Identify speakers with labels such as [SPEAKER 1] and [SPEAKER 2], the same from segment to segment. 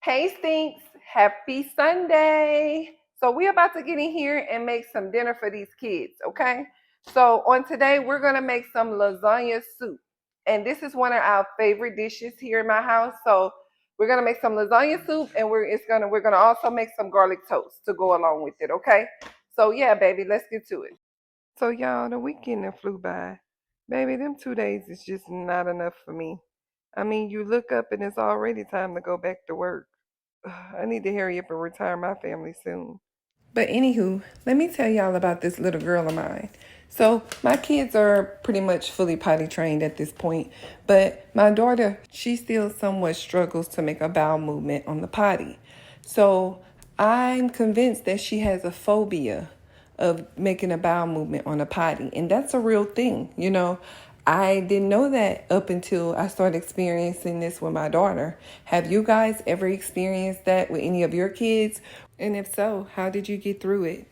[SPEAKER 1] Hey Stinks, happy Sunday. So we're about to get in here and make some dinner for these kids, okay? So on today, we're gonna make some lasagna soup. And this is one of our favorite dishes here in my house. So we're gonna make some lasagna soup and we're gonna also make some garlic toast to go along with it, okay? So yeah, baby, let's get to it. So y'all, the weekend that flew by. Baby, them 2 days is just not enough for me. I mean, you look up and it's already time to go back to work. I need to hurry up and retire my family soon. But anywho, let me tell y'all about this little girl of mine. So my kids are pretty much fully potty trained at this point, but my daughter, she still somewhat struggles to make a bowel movement on the potty. So I'm convinced that she has a phobia of making a bowel movement on a potty, and that's a real thing. I didn't know that up until I started experiencing this with my daughter. Have you guys ever experienced that with any of your kids? And if so, how did you get through it?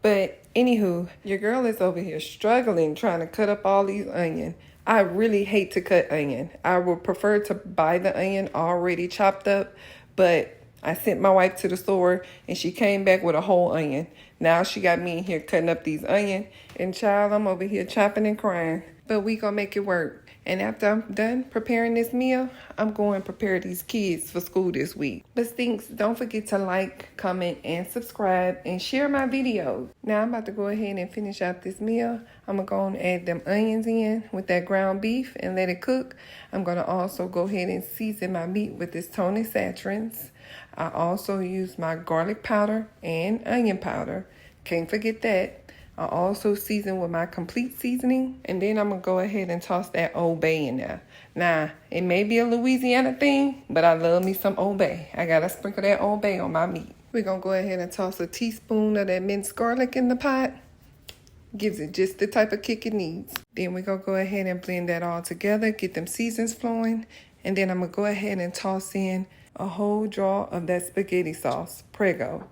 [SPEAKER 1] But anywho, your girl is over here struggling trying to cut up all these onion. I really hate to cut onion. I would prefer to buy the onion already chopped up, but I sent my wife to the store and she came back with a whole onion. Now she got me in here cutting up these onion, and child, I'm over here chopping and crying. But we gonna make it work. And after I'm done preparing this meal, I'm going to prepare these kids for school this week. But Stinks, don't forget to like, comment, and subscribe, and share my videos. Now I'm about to go ahead and finish out this meal. I'm going to go and add them onions in with that ground beef and let it cook. I'm going to also go ahead and season my meat with this Tony Saturins. I also use my garlic powder and onion powder. Can't forget that. I also season with my complete seasoning, and then I'm going to go ahead and toss that Old Bay in there. Now, it may be a Louisiana thing, but I love me some Old Bay. I got to sprinkle that Old Bay on my meat. We're going to go ahead and toss a teaspoon of that minced garlic in the pot. Gives it just the type of kick it needs. Then we're going to go ahead and blend that all together, get them seasons flowing, and then I'm going to go ahead and toss in a whole jar of that spaghetti sauce, Prego.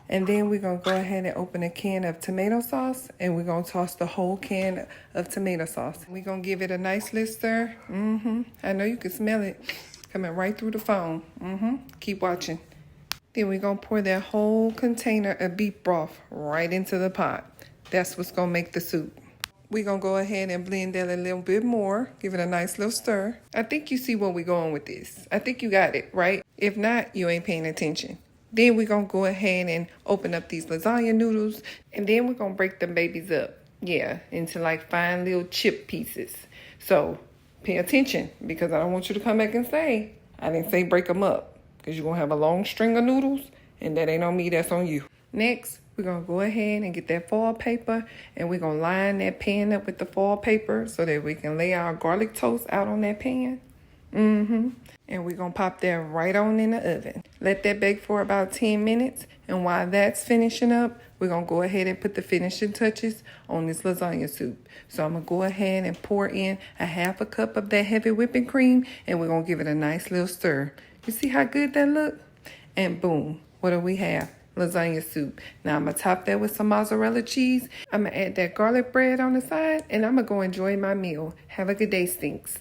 [SPEAKER 1] And then we're going to go ahead and open a can of tomato sauce, and we're going to toss the whole can of tomato sauce. We're going to give it a nice little stir. I know you can smell it coming right through the phone. Keep watching. Then we're going to pour that whole container of beef broth right into the pot. That's what's going to make the soup. We're going to go ahead and blend that a little bit more. Give it a nice little stir. I think you see where we're going with this. I think you got it, right? If not, you ain't paying attention. Then we're going to go ahead and open up these lasagna noodles. And then we're going to break them babies up. Yeah, into like fine little chip pieces. So pay attention, because I don't want you to come back and say, I didn't say break them up. Because you're going to have a long string of noodles. And that ain't on me, that's on you. Next, we're going to go ahead and get that foil paper. And we're going to line that pan up with the foil paper so that we can lay our garlic toast out on that pan. And we're going to pop that right on in the oven. Let that bake for about 10 minutes. And while that's finishing up, we're going to go ahead and put the finishing touches on this lasagna soup. So I'm going to go ahead and pour in a half a cup of that heavy whipping cream. And we're going to give it a nice little stir. You see how good that look? And boom, what do we have? Lasagna soup. Now I'm going to top that with some mozzarella cheese. I'm going to add that garlic bread on the side. And I'm going to go enjoy my meal. Have a good day, Stinks.